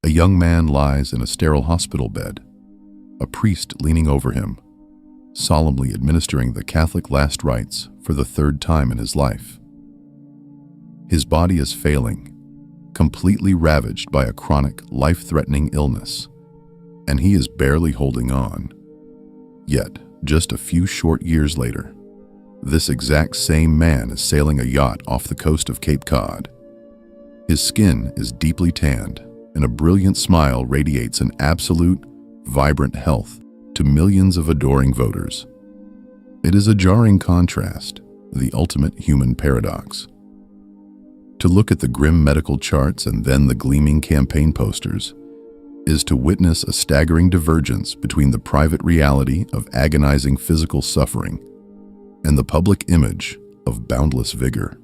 A young man lies in a sterile hospital bed, a priest leaning over him, solemnly administering the Catholic last rites for the third time in his life. His body is failing, completely ravaged by a chronic, life-threatening illness, and he is barely holding on. Yet, just a few short years later, this exact same man is sailing a yacht off the coast of Cape Cod. His skin is deeply tanned, and a brilliant smile radiates an absolute, vibrant health to millions of adoring voters. It is a jarring contrast, the ultimate human paradox. To look at the grim medical charts and then the gleaming campaign posters is to witness a staggering divergence between the private reality of agonizing physical suffering and the public image of boundless vigor.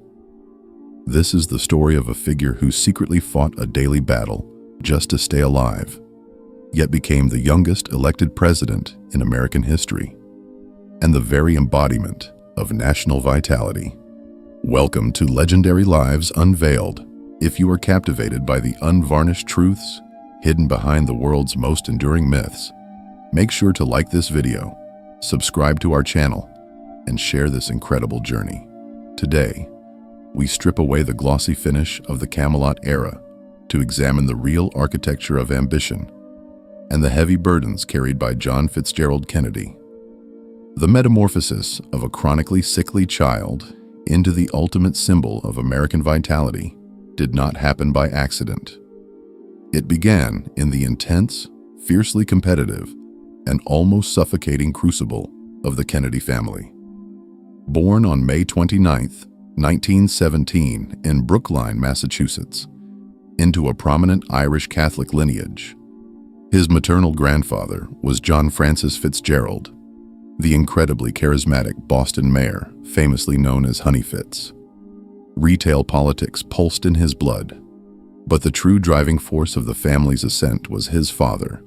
This is the story of a figure who secretly fought a daily battle just to stay alive, yet became the youngest elected president in American history, and the very embodiment of national vitality. Welcome to Legendary Lives Unveiled. If you are captivated by the unvarnished truths hidden behind the world's most enduring myths, make sure to like this video, subscribe to our channel, and share this incredible journey. Today, we strip away the glossy finish of the Camelot era to examine the real architecture of ambition and the heavy burdens carried by John Fitzgerald Kennedy. The metamorphosis of a chronically sickly child into the ultimate symbol of American vitality did not happen by accident. It began in the intense, fiercely competitive, and almost suffocating crucible of the Kennedy family. Born on May 29, 1917, in Brookline, Massachusetts, into a prominent Irish Catholic lineage, his maternal grandfather was John Francis Fitzgerald, the incredibly charismatic Boston mayor famously known as Honey Fitz. Retail politics pulsed in his blood, but the true driving force of the family's ascent was his father,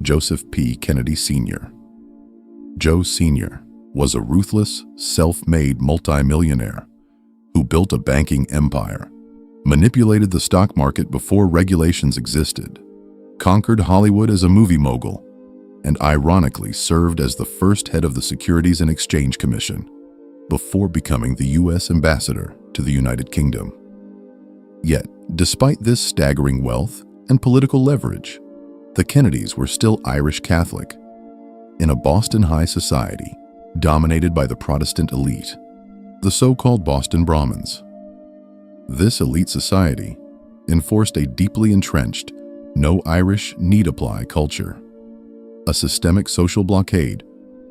Joseph P. Kennedy Sr. Joe Sr. was a ruthless, self-made multimillionaire who built a banking empire, manipulated the stock market before regulations existed, conquered Hollywood as a movie mogul, and ironically served as the first head of the Securities and Exchange Commission before becoming the U.S. ambassador to the United Kingdom. Yet, despite this staggering wealth and political leverage, the Kennedys were still Irish Catholic in a Boston high society dominated by the Protestant elite, the so-called Boston Brahmins. This elite society enforced a deeply entrenched, no Irish need apply culture, a systemic social blockade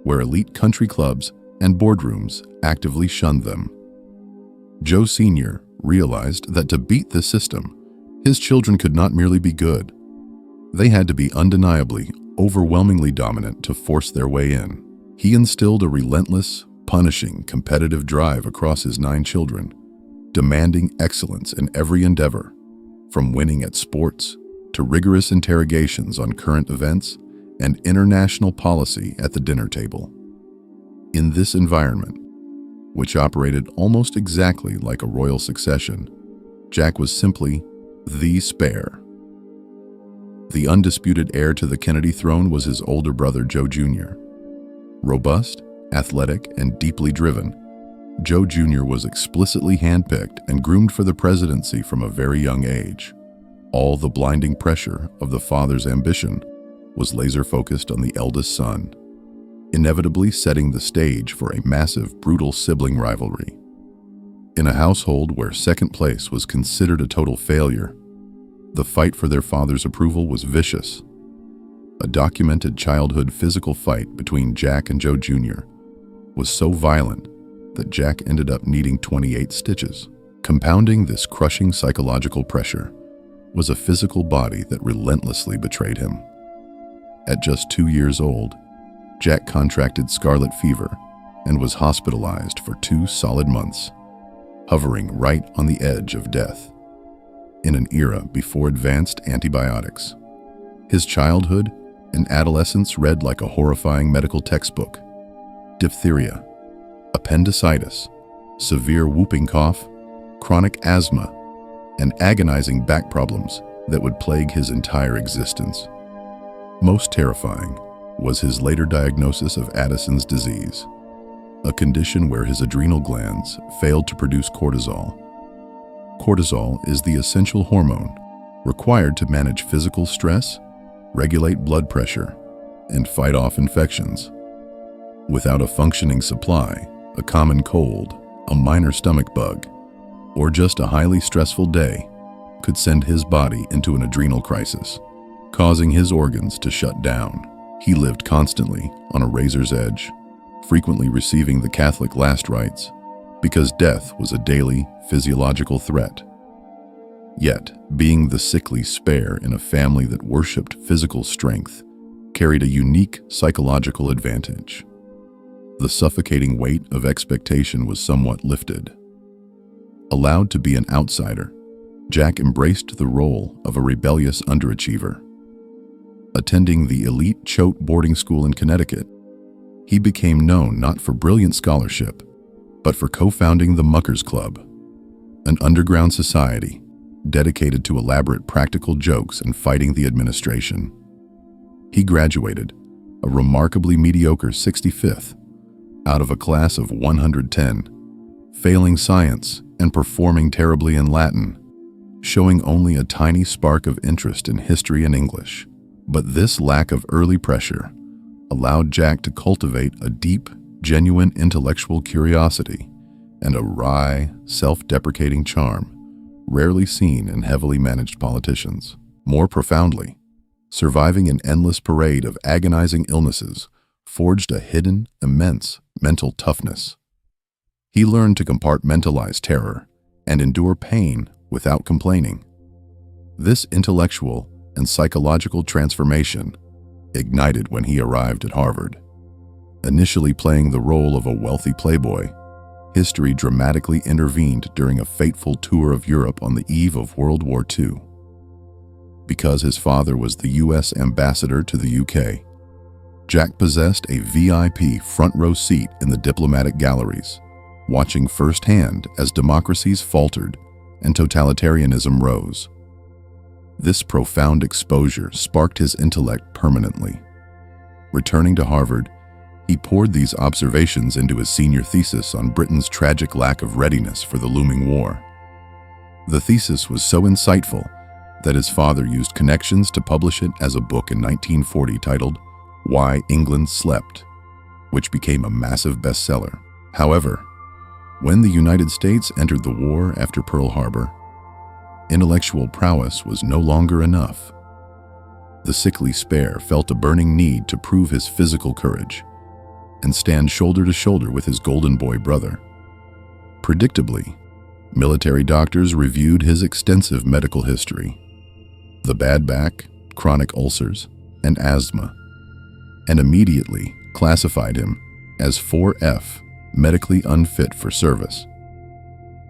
where elite country clubs and boardrooms actively shunned them. Joe Sr. realized that to beat this system, his children could not merely be good. They had to be undeniably, overwhelmingly dominant to force their way in. He instilled a relentless, punishing, competitive drive across his 9 children, demanding excellence in every endeavor, from winning at sports to rigorous interrogations on current events and international policy at the dinner table. In this environment, which operated almost exactly like a royal succession, Jack was simply the spare. The undisputed heir to the Kennedy throne was his older brother, Joe Jr. Robust, athletic, and deeply driven, Joe Jr. was explicitly handpicked and groomed for the presidency from a very young age. All the blinding pressure of the father's ambition was laser-focused on the eldest son, inevitably setting the stage for a massive, brutal sibling rivalry. In a household where second place was considered a total failure, the fight for their father's approval was vicious. A documented childhood physical fight between Jack and Joe Jr. was so violent that Jack ended up needing 28 stitches. Compounding this crushing psychological pressure was a physical body that relentlessly betrayed him. At just 2 years old, Jack contracted scarlet fever and was hospitalized for 2 solid months, hovering right on the edge of death. In an era before advanced antibiotics, his childhood and adolescence read like a horrifying medical textbook. Diphtheria, appendicitis, severe whooping cough, chronic asthma, and agonizing back problems that would plague his entire existence. Most terrifying was his later diagnosis of Addison's disease, a condition where his adrenal glands failed to produce cortisol. Cortisol is the essential hormone required to manage physical stress, regulate blood pressure, and fight off infections. Without a functioning supply, a common cold, a minor stomach bug, or just a highly stressful day could send his body into an adrenal crisis, causing his organs to shut down. He lived constantly on a razor's edge, frequently receiving the Catholic last rites because death was a daily physiological threat. Yet, being the sickly spare in a family that worshipped physical strength carried a unique psychological advantage. The suffocating weight of expectation was somewhat lifted. Allowed to be an outsider, Jack embraced the role of a rebellious underachiever. Attending the elite Choate boarding school in Connecticut, he became known not for brilliant scholarship, but for co-founding the Muckers Club, an underground society dedicated to elaborate practical jokes and fighting the administration. He graduated, a remarkably mediocre 65th, out of a class of 110, failing science and performing terribly in Latin, showing only a tiny spark of interest in history and English. But this lack of early pressure allowed Jack to cultivate a deep, genuine intellectual curiosity and a wry, self-deprecating charm rarely seen in heavily managed politicians. More profoundly, surviving an endless parade of agonizing illnesses forged a hidden, immense mental toughness. He learned to compartmentalize terror and endure pain without complaining. This intellectual and psychological transformation ignited when he arrived at Harvard. Initially playing the role of a wealthy playboy, history dramatically intervened during a fateful tour of Europe on the eve of World War II. Because his father was the U.S. ambassador to the UK, Jack possessed a VIP front-row seat in the diplomatic galleries, watching firsthand as democracies faltered and totalitarianism rose. This profound exposure sparked his intellect permanently. Returning to Harvard, he poured these observations into his senior thesis on Britain's tragic lack of readiness for the looming war. The thesis was so insightful that his father used connections to publish it as a book in 1940 titled Why England Slept, which became a massive bestseller. However, when the United States entered the war after Pearl Harbor, intellectual prowess was no longer enough. The sickly spare felt a burning need to prove his physical courage and stand shoulder to shoulder with his golden boy brother. Predictably, military doctors reviewed his extensive medical history, the bad back, chronic ulcers, and asthma, and immediately classified him as 4F, medically unfit for service.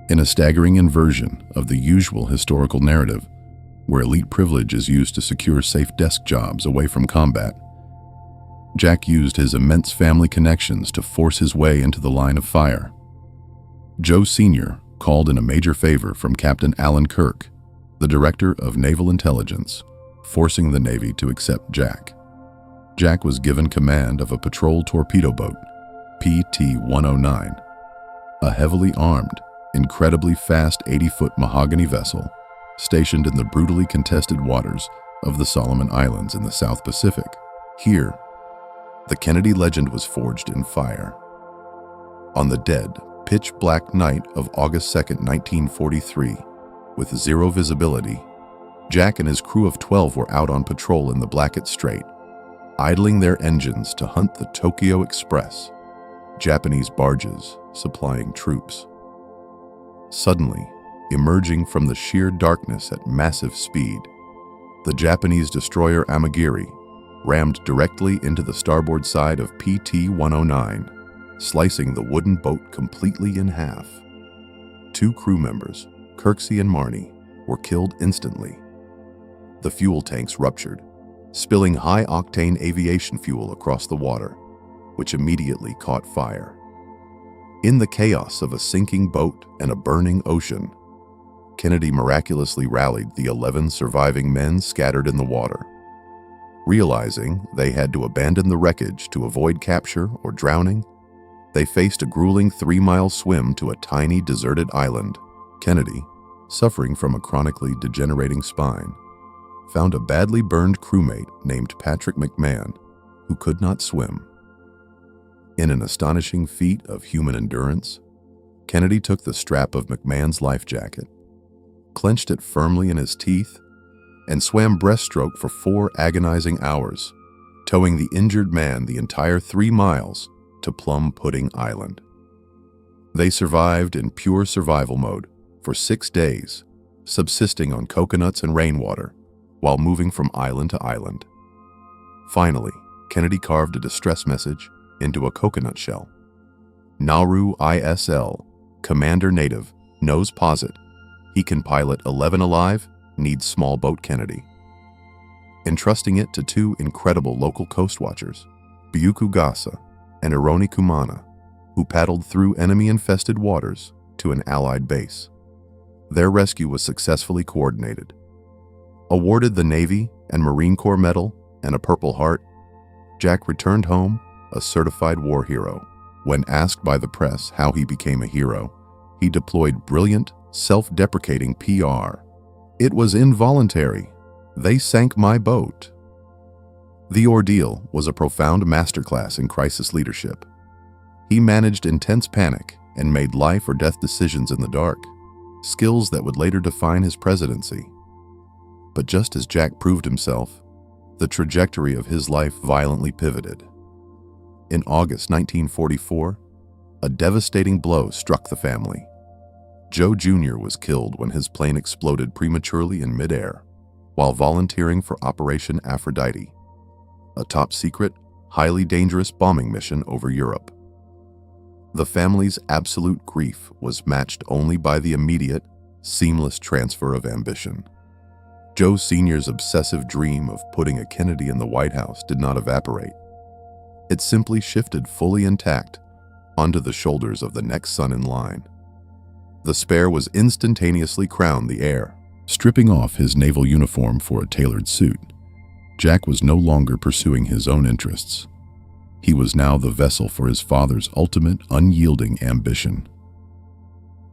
In a staggering inversion of the usual historical narrative, where elite privilege is used to secure safe desk jobs away from combat, Jack used his immense family connections to force his way into the line of fire. Joe Sr. called in a major favor from Captain Alan Kirk, the director of naval intelligence, forcing the Navy to accept Jack. Jack was given command of a patrol torpedo boat, PT-109, a heavily armed, incredibly fast 80-foot mahogany vessel stationed in the brutally contested waters of the Solomon Islands in the South Pacific. Here, the Kennedy legend was forged in fire. On the dead, pitch-black night of August 2, 1943, with zero visibility, Jack and his crew of 12 were out on patrol in the Blackett Strait, idling their engines to hunt the Tokyo Express, Japanese barges supplying troops. Suddenly, emerging from the sheer darkness at massive speed, the Japanese destroyer Amagiri rammed directly into the starboard side of PT-109, slicing the wooden boat completely in half. 2 crew members, Kirksey and Marnie, were killed instantly. The fuel tanks ruptured, spilling high-octane aviation fuel across the water, which immediately caught fire. In the chaos of a sinking boat and a burning ocean, Kennedy miraculously rallied the 11 surviving men scattered in the water. Realizing they had to abandon the wreckage to avoid capture or drowning, they faced a grueling 3-mile swim to a tiny deserted island. Kennedy, suffering from a chronically degenerating spine, found a badly burned crewmate named Patrick McMahon, who could not swim. In an astonishing feat of human endurance, Kennedy took the strap of McMahon's life jacket, clenched it firmly in his teeth, and swam breaststroke for 4 agonizing hours, towing the injured man the entire 3 miles to Plum Pudding Island. They survived in pure survival mode for 6 days, subsisting on coconuts and rainwater while moving from island to island. Finally, Kennedy carved a distress message into a coconut shell. Nauru ISL, Commander Native, knows posit. He can pilot 11 alive, needs small boat Kennedy. Entrusting it to 2 incredible local coast watchers, Byuku Gasa and Ironi Kumana, who paddled through enemy-infested waters to an Allied base. Their rescue was successfully coordinated. Awarded the Navy and Marine Corps Medal and a Purple Heart, Jack returned home a certified war hero. When asked by the press how he became a hero, he deployed brilliant, self-deprecating PR. "It was involuntary. They sank my boat." The ordeal was a profound masterclass in crisis leadership. He managed intense panic and made life or death decisions in the dark, skills that would later define his presidency. But just as Jack proved himself, the trajectory of his life violently pivoted. In August 1944, a devastating blow struck the family. Joe Jr. was killed when his plane exploded prematurely in midair while volunteering for Operation Aphrodite, a top-secret, highly dangerous bombing mission over Europe. The family's absolute grief was matched only by the immediate, seamless transfer of ambition. Joe Sr.'s obsessive dream of putting a Kennedy in the White House did not evaporate. It simply shifted fully intact onto the shoulders of the next son in line. The spare was instantaneously crowned the heir. Stripping off his naval uniform for a tailored suit, Jack was no longer pursuing his own interests. He was now the vessel for his father's ultimate, unyielding ambition.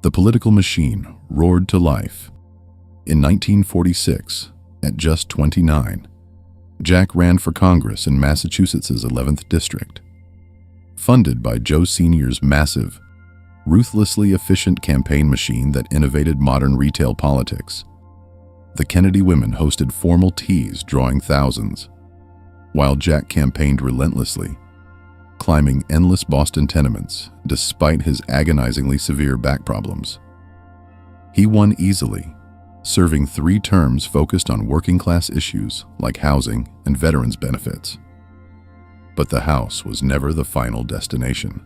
The political machine roared to life. In 1946, at just 29, Jack ran for Congress in Massachusetts' 11th District. Funded by Joe Sr.'s massive, ruthlessly efficient campaign machine that innovated modern retail politics, the Kennedy women hosted formal teas drawing thousands, while Jack campaigned relentlessly, climbing endless Boston tenements despite his agonizingly severe back problems. He won easily, serving 3 terms focused on working-class issues like housing and veterans' benefits. But the House was never the final destination.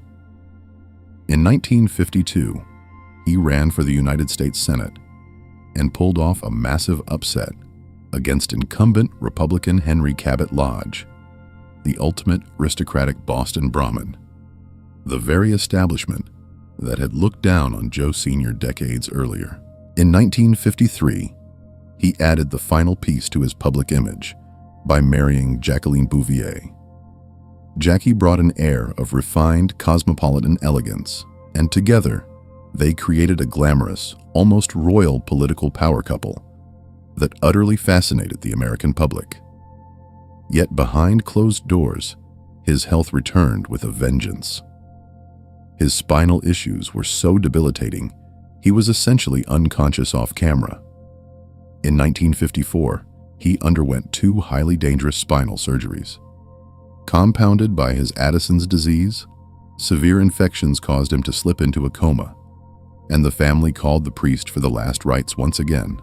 In 1952, he ran for the United States Senate and pulled off a massive upset against incumbent Republican Henry Cabot Lodge, the ultimate aristocratic Boston Brahmin, the very establishment that had looked down on Joe Sr. decades earlier. In 1953, he added the final piece to his public image by marrying Jacqueline Bouvier. Jackie brought an air of refined cosmopolitan elegance, and together, they created a glamorous, almost royal political power couple that utterly fascinated the American public. Yet behind closed doors, his health returned with a vengeance. His spinal issues were so debilitating, he was essentially unconscious off camera. In 1954, he underwent 2 highly dangerous spinal surgeries. Compounded by his Addison's disease, severe infections caused him to slip into a coma, and the family called the priest for the last rites once again.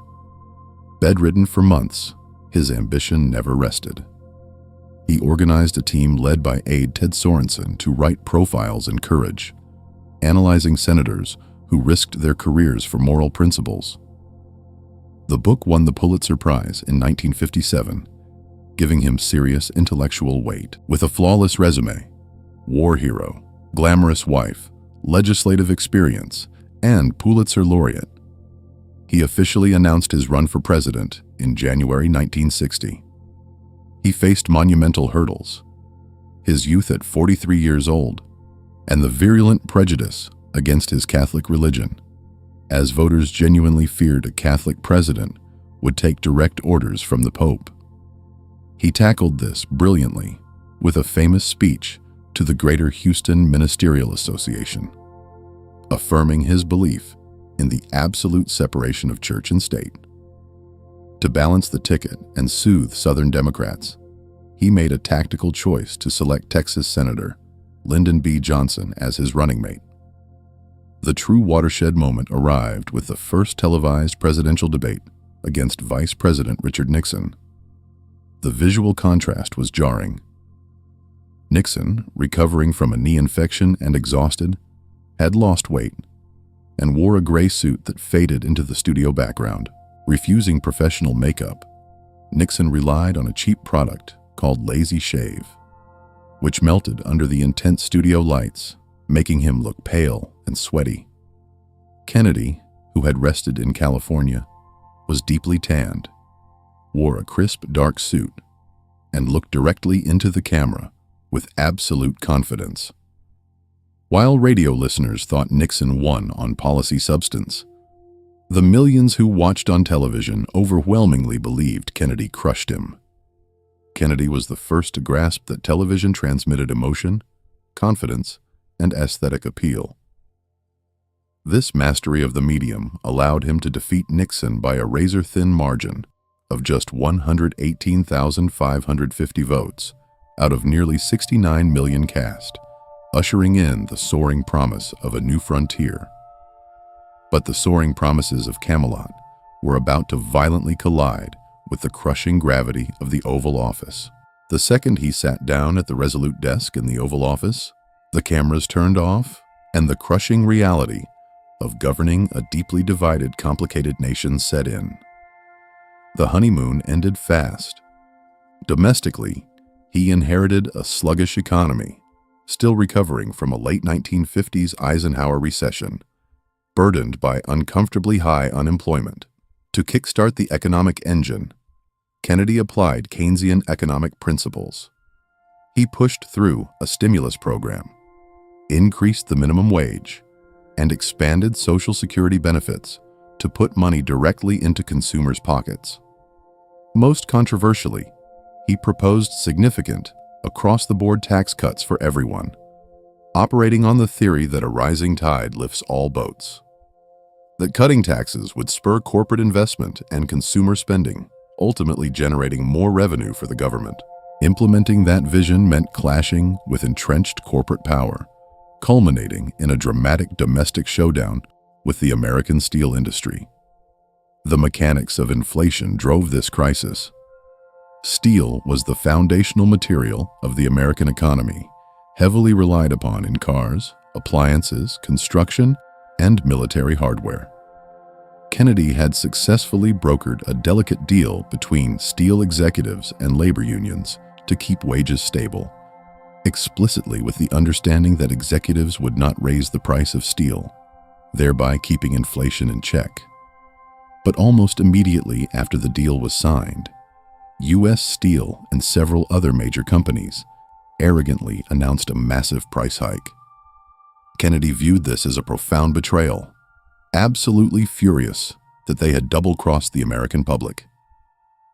Bedridden for months, his ambition never rested. He organized a team led by aide Ted Sorensen to write profiles in courage, analyzing senators who risked their careers for moral principles. The book won the Pulitzer Prize in 1957, giving him serious intellectual weight. With a flawless resume, war hero, glamorous wife, legislative experience, and Pulitzer laureate, He officially announced his run for president in January 1960. He faced monumental hurdles: his youth at 43 years old, and the virulent prejudice against his Catholic religion, as voters genuinely feared a Catholic president would take direct orders from the Pope. He tackled this brilliantly with a famous speech to the Greater Houston Ministerial Association, affirming his belief in the absolute separation of church and state. To balance the ticket and soothe Southern Democrats, he made a tactical choice to select Texas Senator Lyndon B. Johnson as his running mate. The true watershed moment arrived with the first televised presidential debate against Vice President Richard Nixon. The visual contrast was jarring. Nixon, recovering from a knee infection and exhausted, had lost weight and wore a gray suit that faded into the studio background. Refusing professional makeup, Nixon relied on a cheap product called Lazy Shave, which melted under the intense studio lights, making him look pale and sweaty. Kennedy, who had rested in California, was deeply tanned, wore a crisp dark suit, and looked directly into the camera with absolute confidence. While radio listeners thought Nixon won on policy substance, the millions who watched on television overwhelmingly believed Kennedy crushed him. Kennedy was the first to grasp that television transmitted emotion, confidence, and aesthetic appeal. This mastery of the medium allowed him to defeat Nixon by a razor-thin margin of just 118,550 votes out of nearly 69 million cast, ushering in the soaring promise of a new frontier. But the soaring promises of Camelot were about to violently collide with the crushing gravity of the Oval Office. The second he sat down at the resolute desk in the Oval Office, the cameras turned off, and the crushing reality of governing a deeply divided, complicated nation set in. The honeymoon ended fast. Domestically, he inherited a sluggish economy, still recovering from a late 1950s Eisenhower recession, burdened by uncomfortably high unemployment. To kickstart the economic engine, Kennedy applied Keynesian economic principles. He pushed through a stimulus program, increased the minimum wage, and expanded Social Security benefits to put money directly into consumers' pockets. Most controversially, he proposed significant, across-the-board tax cuts for everyone, operating on the theory that a rising tide lifts all boats. That cutting taxes would spur corporate investment and consumer spending, ultimately generating more revenue for the government. Implementing that vision meant clashing with entrenched corporate power, culminating in a dramatic domestic showdown with the American steel industry. The mechanics of inflation drove this crisis. Steel was the foundational material of the American economy, heavily relied upon in cars, appliances, construction, and military hardware. Kennedy had successfully brokered a delicate deal between steel executives and labor unions to keep wages stable, explicitly with the understanding that executives would not raise the price of steel, thereby keeping inflation in check. But almost immediately after the deal was signed, U.S. Steel and several other major companies arrogantly announced a massive price hike. Kennedy viewed this as a profound betrayal, absolutely furious that they had double-crossed the American public.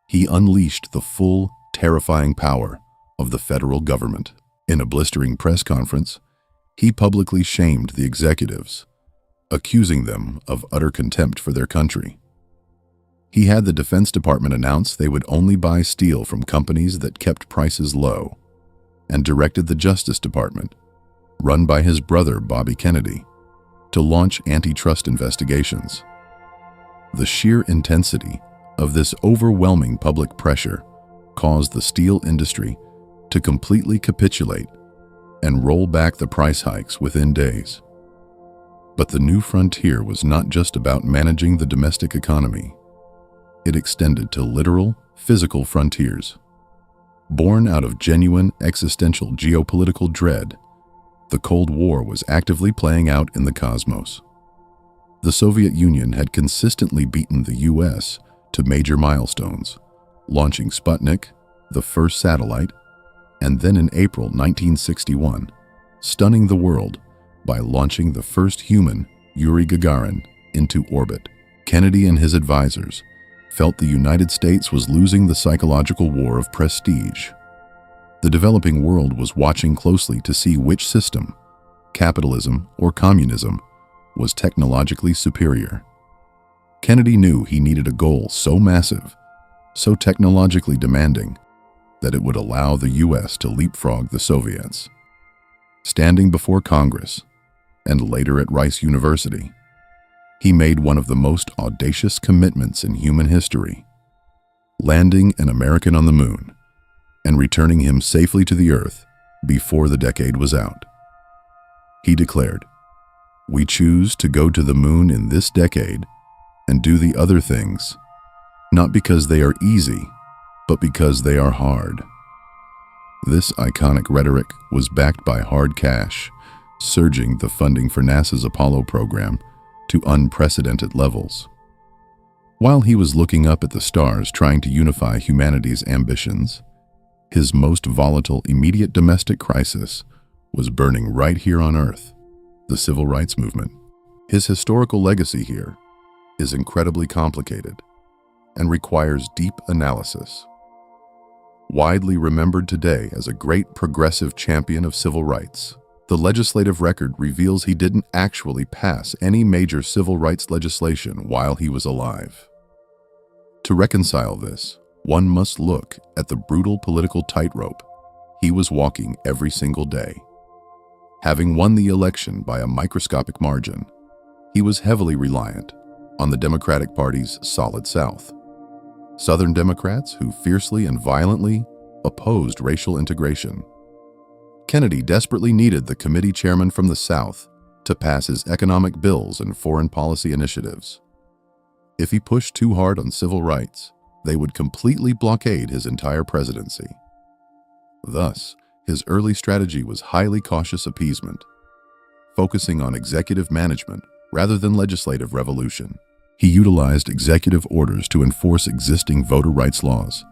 He unleashed the full, terrifying power of the federal government. In a blistering press conference, he publicly shamed the executives, accusing them of utter contempt for their country. He had the Defense Department announce they would only buy steel from companies that kept prices low, and directed the Justice Department, run by his brother Bobby Kennedy, to launch antitrust investigations. The sheer intensity of this overwhelming public pressure caused the steel industry to completely capitulate and roll back the price hikes within days. But the new frontier was not just about managing the domestic economy. It extended to literal, physical frontiers. Born out of genuine existential geopolitical dread, the Cold War was actively playing out in the cosmos. The Soviet Union had consistently beaten the US to major milestones, launching Sputnik, the first satellite, and then in April 1961, stunning the world by launching the first human, Yuri Gagarin, into orbit. Kennedy and his advisors felt the United States was losing the psychological war of prestige. The developing world was watching closely to see which system, capitalism or communism, was technologically superior. Kennedy knew he needed a goal so massive, so technologically demanding, that it would allow the US to leapfrog the Soviets. Standing before Congress, and later at Rice University, he made one of the most audacious commitments in human history, landing an American on the moon and returning him safely to the Earth before the decade was out. He declared, "We choose to go to the moon in this decade and do the other things, not because they are easy, but because they are hard." This iconic rhetoric was backed by hard cash, surging the funding for NASA's Apollo program to unprecedented levels. While he was looking up at the stars trying to unify humanity's ambitions, his most volatile immediate domestic crisis was burning right here on Earth, the civil rights movement. His historical legacy here is incredibly complicated and requires deep analysis. Widely remembered today as a great progressive champion of civil rights, the legislative record reveals he didn't actually pass any major civil rights legislation while he was alive. To reconcile this, one must look at the brutal political tightrope he was walking every single day. Having won the election by a microscopic margin, he was heavily reliant on the Democratic Party's Solid South. Southern Democrats who fiercely and violently opposed racial integration. Kennedy desperately needed the committee chairman from the South to pass his economic bills and foreign policy initiatives. If he pushed too hard on civil rights, they would completely blockade his entire presidency. Thus, his early strategy was highly cautious appeasement, focusing on executive management rather than legislative revolution. He utilized executive orders to enforce existing voter rights laws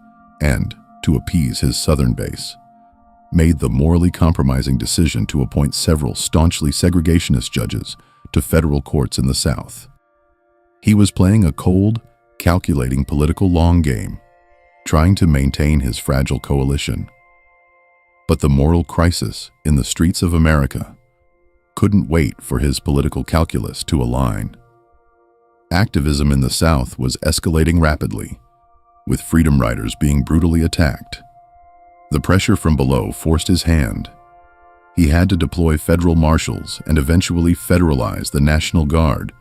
and, to appease his Southern base, made the morally compromising decision to appoint several staunchly segregationist judges to federal courts in the South. He was playing a cold, calculating political long game, trying to maintain his fragile coalition. But the moral crisis in the streets of America couldn't wait for his political calculus to align. Activism in the South was escalating rapidly, with freedom riders being brutally attacked. The pressure from below forced his hand. He had to deploy federal marshals and eventually federalize the National Guard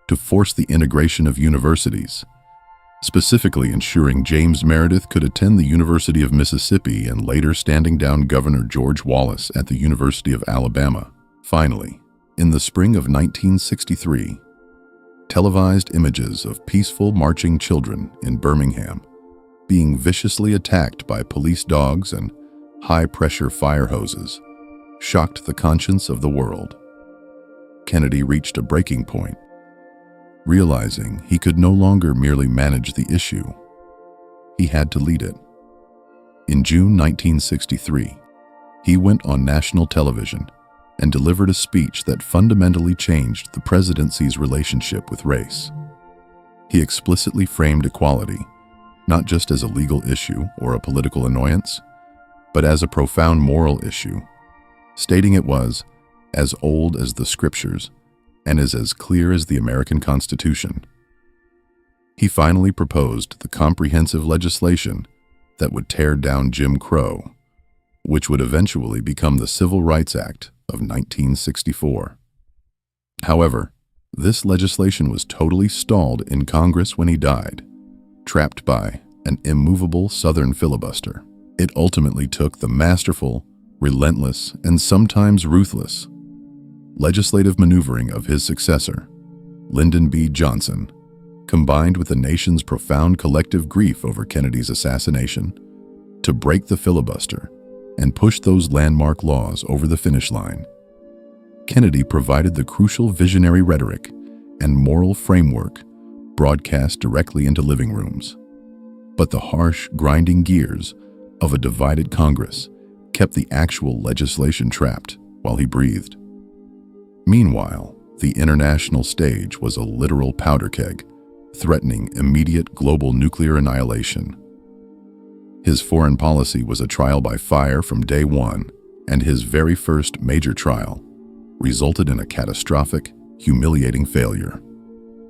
to force the integration of universities, specifically ensuring James Meredith could attend the University of Mississippi and later standing down Governor George Wallace at the University of Alabama. Finally, in the spring of 1963, televised images of peaceful marching children in Birmingham being viciously attacked by police dogs and high-pressure fire hoses shocked the conscience of the world. Kennedy reached a breaking point, realizing he could no longer merely manage the issue. He had to lead it. In June 1963, he went on national television and delivered a speech that fundamentally changed the presidency's relationship with race. He explicitly framed equality not just as a legal issue or a political annoyance, but as a profound moral issue, stating it was as old as the scriptures and is as clear as the American Constitution. He finally proposed the comprehensive legislation that would tear down Jim Crow, which would eventually become the Civil Rights Act of 1964. However, this legislation was totally stalled in Congress when he died, trapped by an immovable Southern filibuster. It ultimately took the masterful, relentless, and sometimes ruthless legislative maneuvering of his successor, Lyndon B. Johnson, combined with the nation's profound collective grief over Kennedy's assassination, to break the filibuster and push those landmark laws over the finish line. Kennedy provided the crucial visionary rhetoric and moral framework broadcast directly into living rooms. But the harsh, grinding gears of a divided Congress kept the actual legislation trapped while he breathed. Meanwhile, the international stage was a literal powder keg, threatening immediate global nuclear annihilation. His foreign policy was a trial by fire from day one, and his very first major trial resulted in a catastrophic, humiliating failure.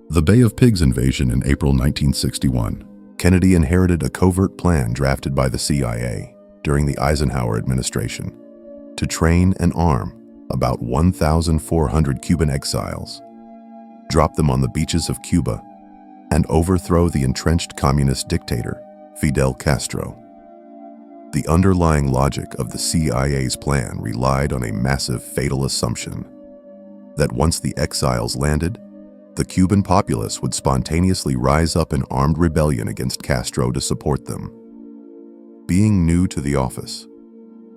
The Bay of Pigs invasion in April 1961. Kennedy inherited a covert plan drafted by the CIA during the Eisenhower administration to train and arm about 1,400 Cuban exiles, drop them on the beaches of Cuba, and overthrow the entrenched communist dictator, Fidel Castro. The underlying logic of the CIA's plan relied on a massive fatal assumption that once the exiles landed, the Cuban populace would spontaneously rise up in armed rebellion against Castro to support them. Being new to the office,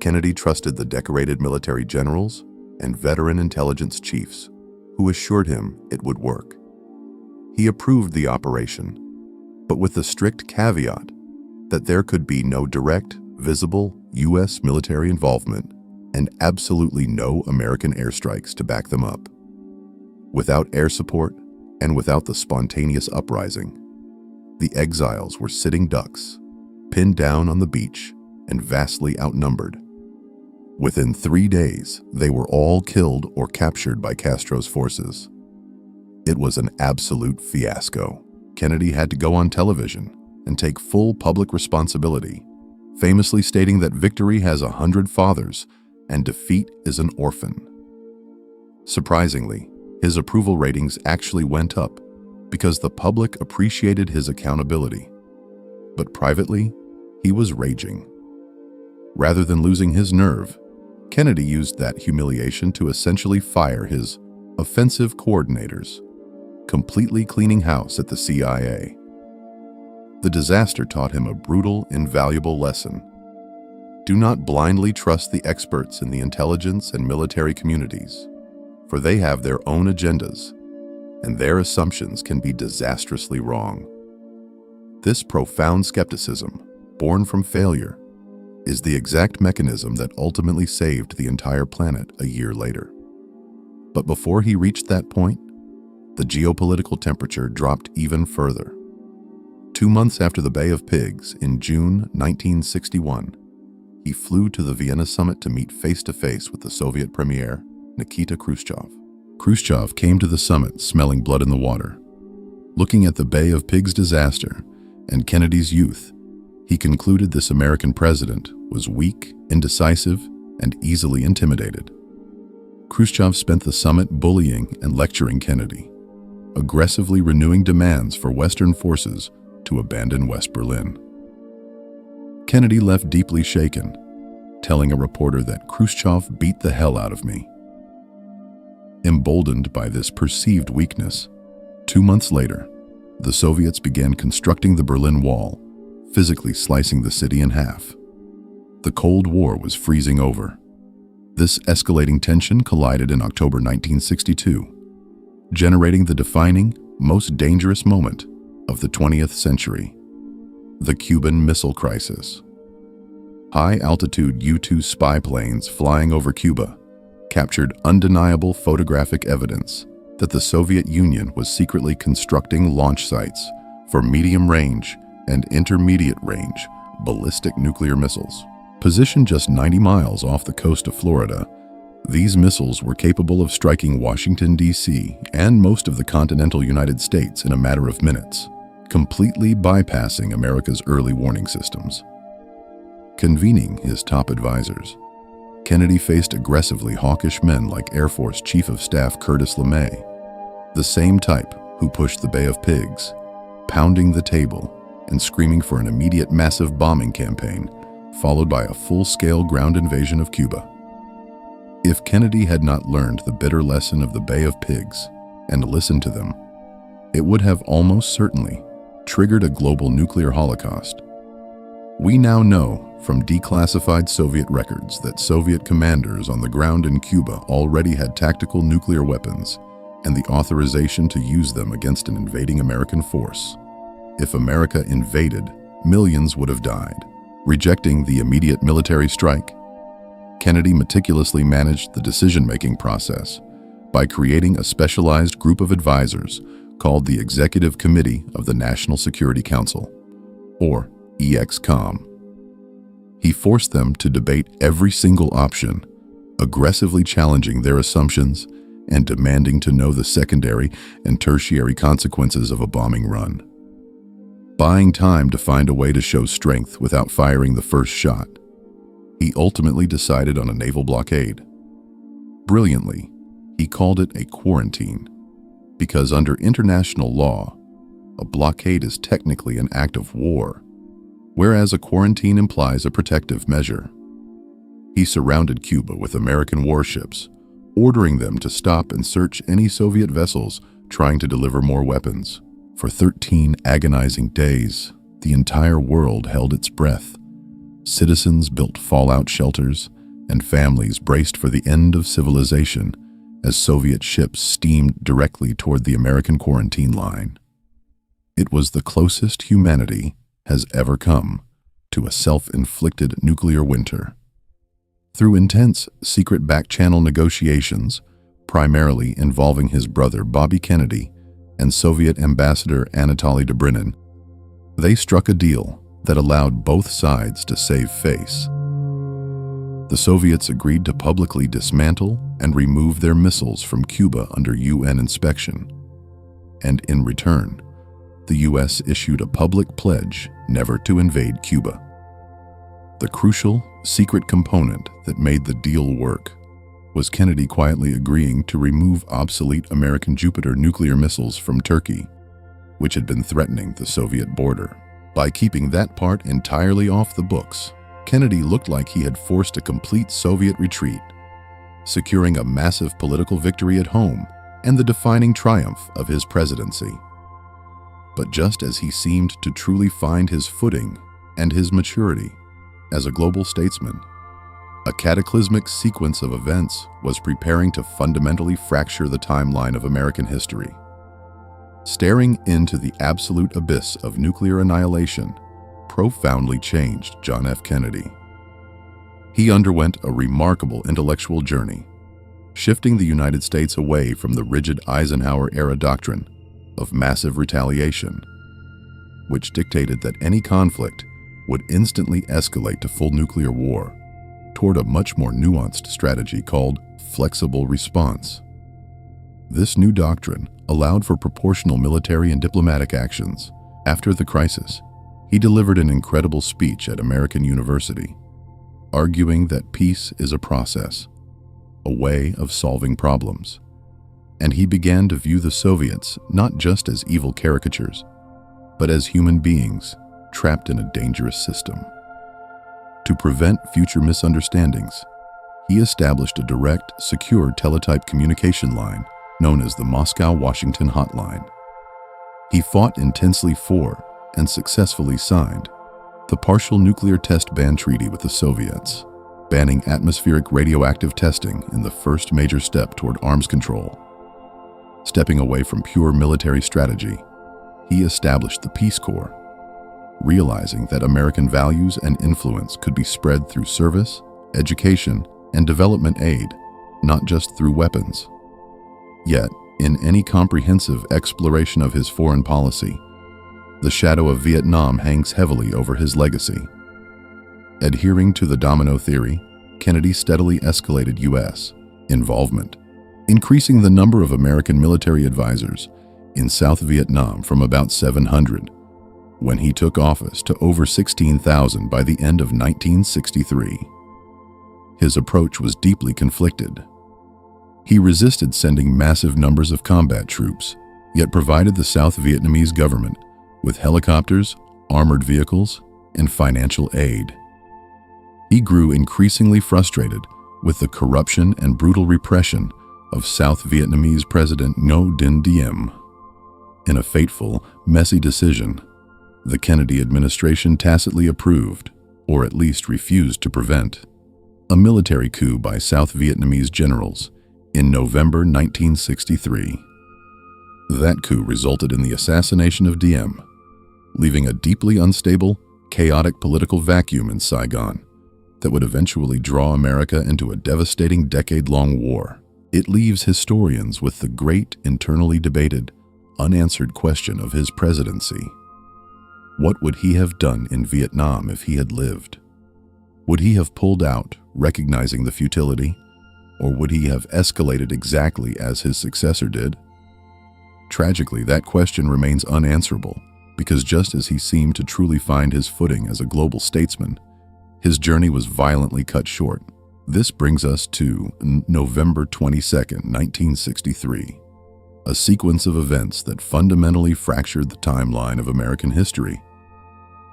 Kennedy trusted the decorated military generals and veteran intelligence chiefs who assured him it would work. He approved the operation, but with the strict caveat that there could be no direct, visible U.S. military involvement and absolutely no American airstrikes to back them up. Without air support and without the spontaneous uprising, the exiles were sitting ducks, pinned down on the beach and vastly outnumbered. Within 3 days, they were all killed or captured by Castro's forces. It was an absolute fiasco. Kennedy had to go on television and take full public responsibility, famously stating that victory has 100 fathers and defeat is an orphan. Surprisingly, his approval ratings actually went up because the public appreciated his accountability. But privately, he was raging. Rather than losing his nerve, Kennedy used that humiliation to essentially fire his offensive coordinators, completely cleaning house at the CIA. The disaster taught him a brutal, invaluable lesson. Do not blindly trust the experts in the intelligence and military communities, for they have their own agendas, and their assumptions can be disastrously wrong. This profound skepticism, born from failure, is the exact mechanism that ultimately saved the entire planet a year later. But before he reached that point, the geopolitical temperature dropped even further. 2 months after the Bay of Pigs, in June 1961, he flew to the Vienna summit to meet face-to-face with the Soviet Premier, Nikita Khrushchev. Khrushchev came to the summit smelling blood in the water. Looking at the Bay of Pigs disaster and Kennedy's youth, he concluded this American president was weak, indecisive, and easily intimidated. Khrushchev spent the summit bullying and lecturing Kennedy, aggressively renewing demands for Western forces to abandon West Berlin. Kennedy left deeply shaken, telling a reporter that Khrushchev beat the hell out of me. Emboldened by this perceived weakness, 2 months later, the Soviets began constructing the Berlin Wall, physically slicing the city in half. The Cold War was freezing over. This escalating tension collided in October 1962, generating the defining, most dangerous moment of the 20th century, the Cuban Missile Crisis. High-altitude U-2 spy planes flying over Cuba captured undeniable photographic evidence that the Soviet Union was secretly constructing launch sites for medium-range and intermediate-range ballistic nuclear missiles. Positioned just 90 miles off the coast of Florida, these missiles were capable of striking Washington, D.C. and most of the continental United States in a matter of minutes, completely bypassing America's early warning systems. Convening his top advisors, Kennedy faced aggressively hawkish men like Air Force Chief of Staff Curtis LeMay, the same type who pushed the Bay of Pigs, pounding the table and screaming for an immediate massive bombing campaign, followed by a full-scale ground invasion of Cuba. If Kennedy had not learned the bitter lesson of the Bay of Pigs and listened to them, it would have almost certainly triggered a global nuclear holocaust. We now know from declassified Soviet records that Soviet commanders on the ground in Cuba already had tactical nuclear weapons and the authorization to use them against an invading American force. If America invaded, millions would have died. Rejecting the immediate military strike, Kennedy meticulously managed the decision-making process by creating a specialized group of advisors called the Executive Committee of the National Security Council, or EXCOM. He forced them to debate every single option, aggressively challenging their assumptions and demanding to know the secondary and tertiary consequences of a bombing run. Buying time to find a way to show strength without firing the first shot, he ultimately decided on a naval blockade. Brilliantly, he called it a quarantine, because under international law, a blockade is technically an act of war, whereas a quarantine implies a protective measure. He surrounded Cuba with American warships, ordering them to stop and search any Soviet vessels trying to deliver more weapons. For 13 agonizing days, the entire world held its breath. Citizens built fallout shelters, and families braced for the end of civilization as Soviet ships steamed directly toward the American quarantine line. It was the closest humanity has ever come to a self-inflicted nuclear winter. Through intense secret back-channel negotiations, primarily involving his brother Bobby Kennedy and Soviet Ambassador Anatoly Dobrynin, they struck a deal that allowed both sides to save face. The Soviets agreed to publicly dismantle and remove their missiles from Cuba under UN inspection, and in return, the US issued a public pledge never to invade Cuba. The crucial, secret component that made the deal work was Kennedy quietly agreeing to remove obsolete American Jupiter nuclear missiles from Turkey, which had been threatening the Soviet border. By keeping that part entirely off the books, Kennedy looked like he had forced a complete Soviet retreat, securing a massive political victory at home and the defining triumph of his presidency. But just as he seemed to truly find his footing and his maturity as a global statesman, a cataclysmic sequence of events was preparing to fundamentally fracture the timeline of American history. Staring into the absolute abyss of nuclear annihilation profoundly changed John F. Kennedy. He underwent a remarkable intellectual journey, shifting the United States away from the rigid Eisenhower-era doctrine of massive retaliation, which dictated that any conflict would instantly escalate to full nuclear war, toward a much more nuanced strategy called flexible response. This new doctrine allowed for proportional military and diplomatic actions. After the crisis, he delivered an incredible speech at American University, arguing that peace is a process, a way of solving problems. And he began to view the Soviets not just as evil caricatures, but as human beings trapped in a dangerous system. To prevent future misunderstandings, he established a direct, secure teletype communication line known as the Moscow-Washington Hotline. He fought intensely for, and successfully signed, the Partial Nuclear Test Ban Treaty with the Soviets, banning atmospheric radioactive testing in the first major step toward arms control. Stepping away from pure military strategy, he established the Peace Corps, realizing that American values and influence could be spread through service, education, and development aid, not just through weapons. Yet, in any comprehensive exploration of his foreign policy, the shadow of Vietnam hangs heavily over his legacy. Adhering to the domino theory, Kennedy steadily escalated U.S. involvement, increasing the number of American military advisors in South Vietnam from about 700 when he took office to over 16,000 by the end of 1963. His approach was deeply conflicted. He resisted sending massive numbers of combat troops, yet provided the South Vietnamese government with helicopters, armored vehicles, and financial aid. He grew increasingly frustrated with the corruption and brutal repression of South Vietnamese President Ngo Dinh Diem. In a fateful, messy decision, the Kennedy administration tacitly approved, or at least refused to prevent, a military coup by South Vietnamese generals in November 1963. That coup resulted in the assassination of Diem, leaving a deeply unstable, chaotic political vacuum in Saigon that would eventually draw America into a devastating decade-long war. It leaves historians with the great, internally debated, unanswered question of his presidency. What would he have done in Vietnam if he had lived? Would he have pulled out, recognizing the futility, or would he have escalated exactly as his successor did? Tragically, that question remains unanswerable, because just as he seemed to truly find his footing as a global statesman, his journey was violently cut short. This brings us to November 22, 1963, a sequence of events that fundamentally fractured the timeline of American history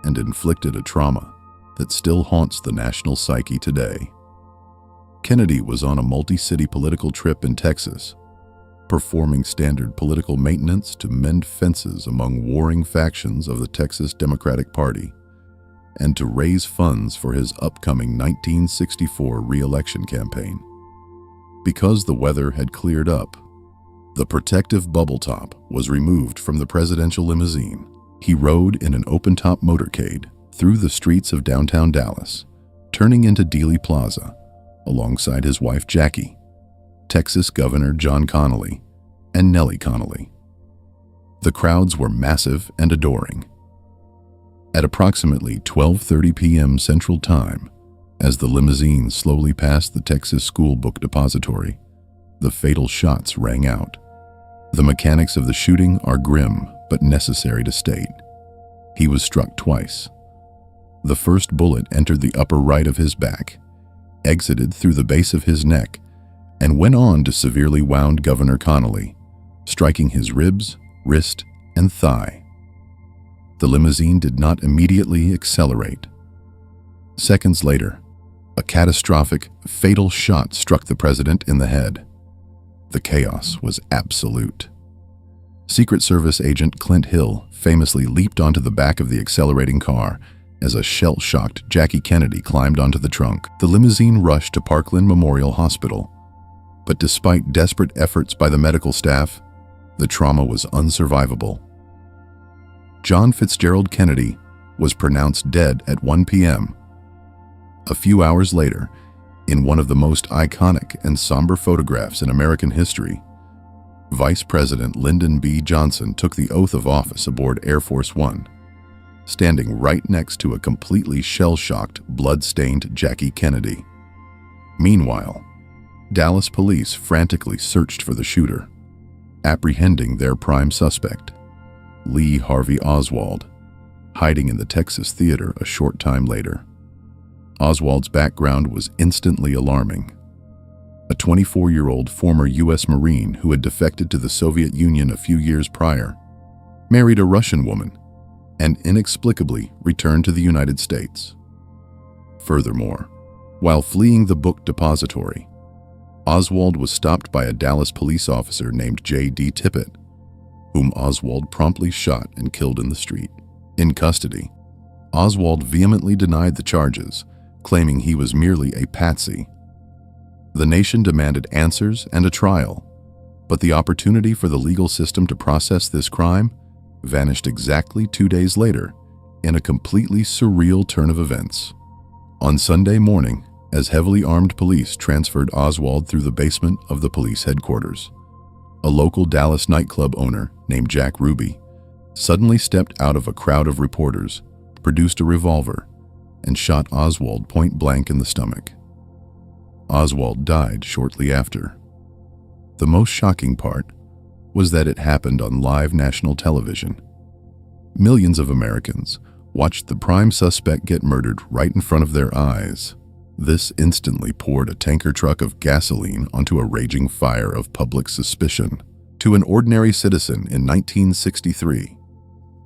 and inflicted a trauma that still haunts the national psyche today. Kennedy was on a multi-city political trip in Texas, performing standard political maintenance to mend fences among warring factions of the Texas Democratic Party and to raise funds for his upcoming 1964 re-election campaign. Because the weather had cleared up, the protective bubble top was removed from the presidential limousine. He rode in an open-top motorcade through the streets of downtown Dallas, turning into Dealey Plaza, alongside his wife Jackie, Texas Governor John Connally, and Nellie Connally. The crowds were massive and adoring. At approximately 12:30 p.m. Central Time, as the limousine slowly passed the Texas School Book Depository, the fatal shots rang out. The mechanics of the shooting are grim but necessary to state. He was struck twice. The first bullet entered the upper right of his back, exited through the base of his neck, and went on to severely wound Governor Connally, striking his ribs, wrist, and thigh. The limousine did not immediately accelerate. Seconds later, a catastrophic, fatal shot struck the president in the head. The chaos was absolute. Secret Service agent Clint Hill famously leaped onto the back of the accelerating car as a shell-shocked Jackie Kennedy climbed onto the trunk. The limousine rushed to Parkland Memorial Hospital, but despite desperate efforts by the medical staff, the trauma was unsurvivable. John Fitzgerald Kennedy was pronounced dead at 1 p.m. A few hours later, in one of the most iconic and somber photographs in American history, Vice President Lyndon B. Johnson took the oath of office aboard Air Force One, standing right next to a completely shell-shocked, blood-stained Jackie Kennedy. Meanwhile, Dallas police frantically searched for the shooter, apprehending their prime suspect, Lee Harvey Oswald, hiding in the Texas theater a short time later. Oswald's background was instantly alarming. A 24-year-old former U.S. Marine who had defected to the Soviet Union a few years prior, married a Russian woman, and inexplicably returned to the United States. Furthermore, while fleeing the book depository, Oswald was stopped by a Dallas police officer named J.D. Tippett, whom Oswald promptly shot and killed in the street. In custody, Oswald vehemently denied the charges, claiming he was merely a patsy. The nation demanded answers and a trial, but the opportunity for the legal system to process this crime vanished exactly 2 days later in a completely surreal turn of events. On Sunday morning, as heavily armed police transferred Oswald through the basement of the police headquarters, a local Dallas nightclub owner named Jack Ruby suddenly stepped out of a crowd of reporters, produced a revolver, and shot Oswald point blank in the stomach. Oswald died shortly after. The most shocking part was that it happened on live national television. Millions of Americans watched the prime suspect get murdered right in front of their eyes. This instantly poured a tanker truck of gasoline onto a raging fire of public suspicion. To an ordinary citizen in 1963,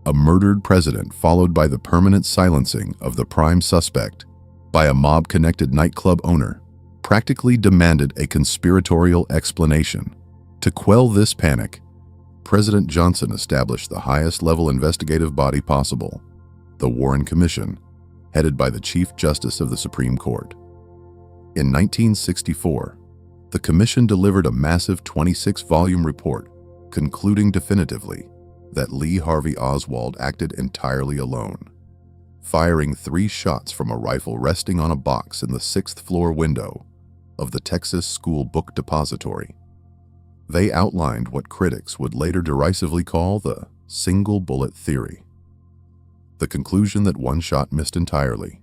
a murdered president followed by the permanent silencing of the prime suspect by a mob-connected nightclub owner practically demanded a conspiratorial explanation. To quell this panic, President Johnson established the highest-level investigative body possible, the Warren Commission, headed by the Chief Justice of the Supreme Court. In 1964, the commission delivered a massive 26-volume report concluding definitively that Lee Harvey Oswald acted entirely alone, firing 3 shots from a rifle resting on a box in the 6th floor window of the Texas School Book Depository. They outlined what critics would later derisively call the single bullet theory. The conclusion that 1 shot missed entirely,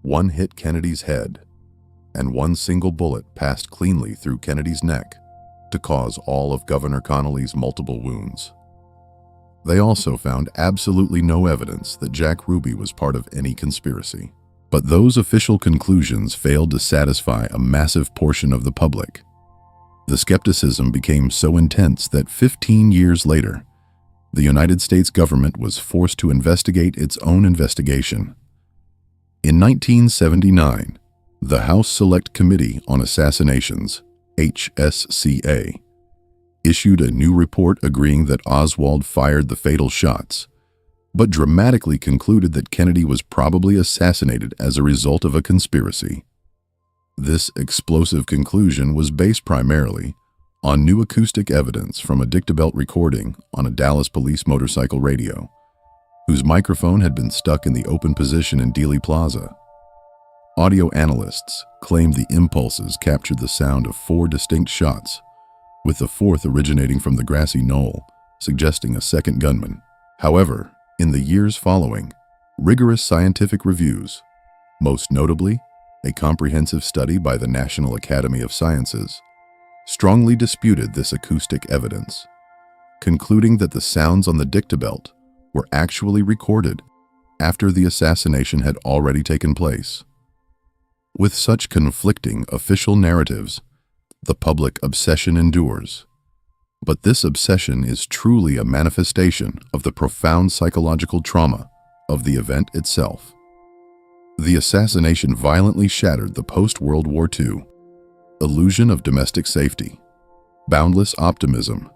1 hit Kennedy's head, and 1 single bullet passed cleanly through Kennedy's neck to cause all of Governor Connolly's multiple wounds. They also found absolutely no evidence that Jack Ruby was part of any conspiracy. But those official conclusions failed to satisfy a massive portion of the public. The skepticism became so intense that 15 years later, the United States government was forced to investigate its own investigation. In 1979, the House Select Committee on Assassinations, HSCA, issued a new report agreeing that Oswald fired the fatal shots, but dramatically concluded that Kennedy was probably assassinated as a result of a conspiracy. This explosive conclusion was based primarily on new acoustic evidence from a dictabelt recording on a Dallas police motorcycle radio, whose microphone had been stuck in the open position in Dealey Plaza. Audio analysts claimed the impulses captured the sound of 4 distinct shots, with the 4th originating from the grassy knoll, suggesting a second gunman. However, in the years following, rigorous scientific reviews, most notably a comprehensive study by the National Academy of Sciences, strongly disputed this acoustic evidence, concluding that the sounds on the dictabelt were actually recorded after the assassination had already taken place. With such conflicting official narratives, the public obsession endures. But this obsession is truly a manifestation of the profound psychological trauma of the event itself. The assassination violently shattered the post-World War II illusion of domestic safety, boundless optimism,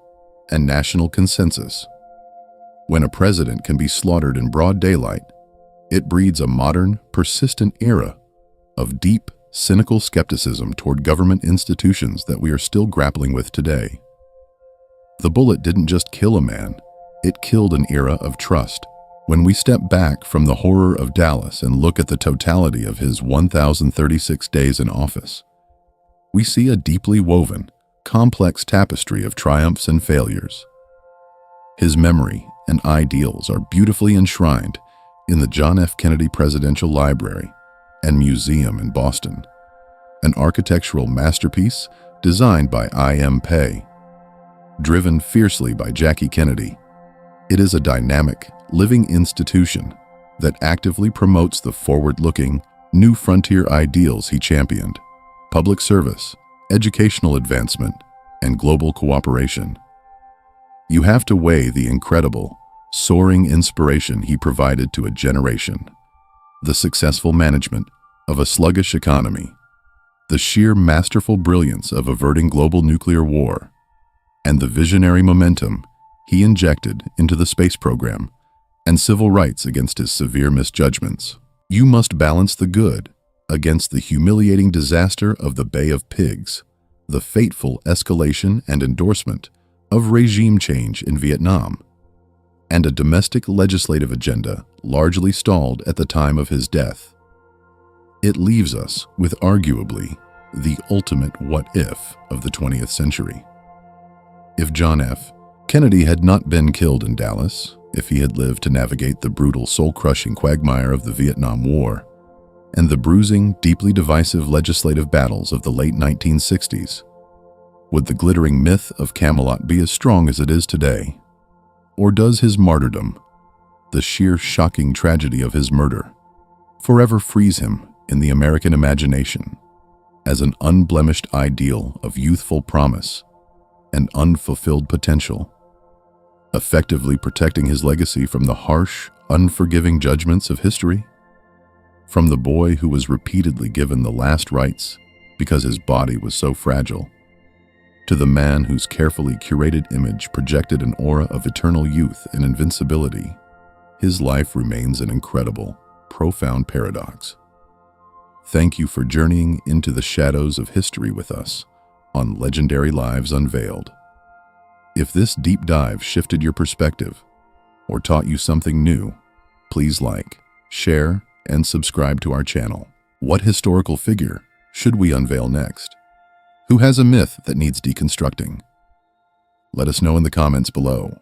and national consensus. When a president can be slaughtered in broad daylight, it breeds a modern, persistent era of deep, cynical skepticism toward government institutions that we are still grappling with today. The bullet didn't just kill a man, it killed an era of trust. When we step back from the horror of Dallas and look at the totality of his 1,036 days in office, we see a deeply woven, complex tapestry of triumphs and failures. His memory and ideals are beautifully enshrined in the John F. Kennedy Presidential Library and Museum in Boston, an architectural masterpiece designed by I.M. Pei. Driven fiercely by Jackie Kennedy, it is a dynamic, living institution that actively promotes the forward-looking, new frontier ideals he championed: public service, educational advancement, and global cooperation. You have to weigh the incredible, soaring inspiration he provided to a generation, the successful management of a sluggish economy, the sheer masterful brilliance of averting global nuclear war, and the visionary momentum he injected into the space program and civil rights against his severe misjudgments. You must balance the good against the humiliating disaster of the Bay of Pigs, the fateful escalation and endorsement of regime change in Vietnam, and a domestic legislative agenda largely stalled at the time of his death. It leaves us with arguably the ultimate what-if of the 20th century. If John F. Kennedy had not been killed in Dallas, if he had lived to navigate the brutal, soul-crushing quagmire of the Vietnam War and the bruising, deeply divisive legislative battles of the late 1960s, would the glittering myth of Camelot be as strong as it is today? Or does his martyrdom, the sheer shocking tragedy of his murder, forever freeze him in the American imagination as an unblemished ideal of youthful promise and unfulfilled potential, effectively protecting his legacy from the harsh, unforgiving judgments of history? From the boy who was repeatedly given the last rites because his body was so fragile, to the man whose carefully curated image projected an aura of eternal youth and invincibility, his life remains an incredible, profound paradox. Thank you for journeying into the shadows of history with us on Legendary Lives Unveiled. If this deep dive shifted your perspective or taught you something new, please like, share, and subscribe to our channel. What historical figure should we unveil next? Who has a myth that needs deconstructing? Let us know in the comments below.